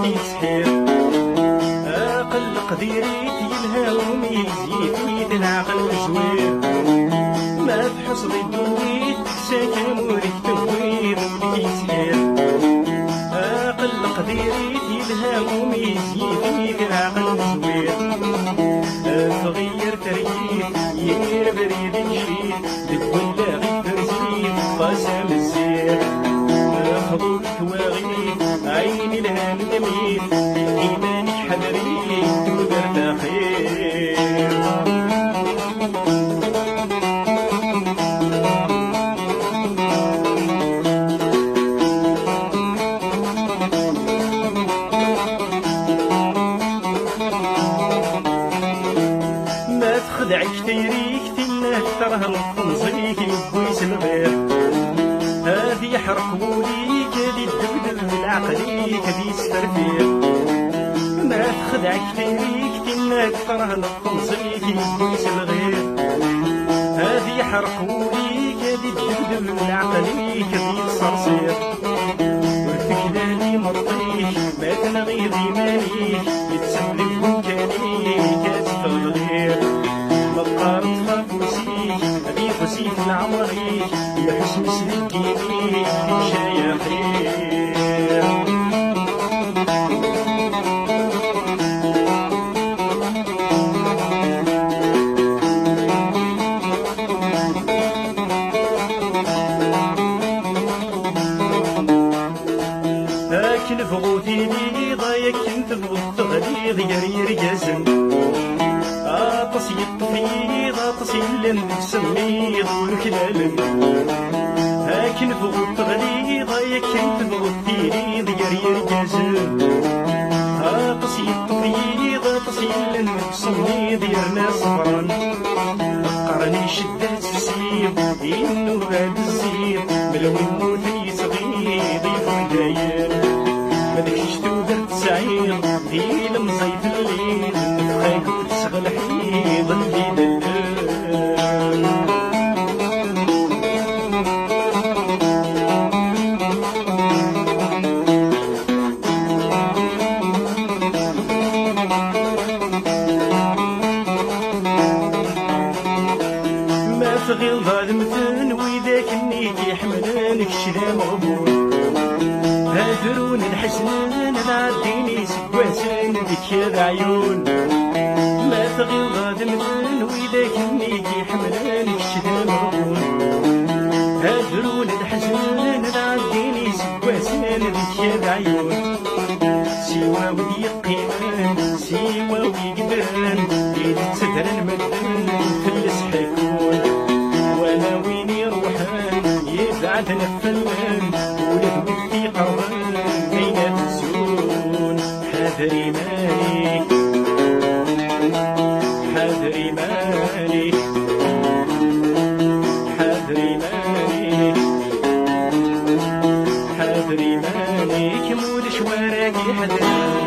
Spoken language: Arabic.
كيتسحير أقل قديريت يلهاهم يزيد العقل زوير ما تحس ضدويت ساكن موريك توير كيتسحير أقل قديريت يلهاهم يزيد العقل زوير تغير تريد يدير بريد نشيد بتولى غير تنزيد قسم الزير خضوك واغيد عيني لها ندميد إيمانك حذريد ودرت خير ما تخدعك تيريك تنك ترها الخنزيك يبويس الغير هذه حرق وليك هذه الدبدب العقليك هذه استرفير ما تخدعك تيريك تنك ترها الخنزيك يبويس الغير هذه حرق وليك هذه الدبدب العقليك هذه الصرصير ورتكلالي مطيش ما تنغيض إيمانيك يتسلك مكانيك أتفغير مبقى رطفة فوسيك أبي فوسيك العمريك يا حسن سلكينيك شايا خير هاكن فغوتي لي ضايك كنت فغوت غليظ يرير جزم أطس يطفيض أطس يلن تسميض والكلالم هاكن فغوت غليظ ضايك كنت فغوت تيريض يرير جزم أطس يطفيض أطس يلن تسميض يرنا صفران قرني شدات السيب إنه بعد الزيب ملوي موتي صغير يفداير مدكش تودرت سعير دي لمزيت الليل نفخاك وتشغل حيض الليل ما تغيل ضاد مثل ويداك النيك يحملانك شلا مغبور هادرون الحسنان العديني سكواسان ديك العيون ما تغيل ضاد مثل ويداك النيك يحملانك شلا مغبور هادرون الحسنان العديني سكواسان ديك العيون سوا ودي قيمان سوا ويقدران إذا تسدرن مدن تلس حيكون وانا ويني روحان يبعد نفلان ولد ودي قوان كينا تسون حذري مالك حذري مالك حذري مالك حذري مالك مول شوارعك حذري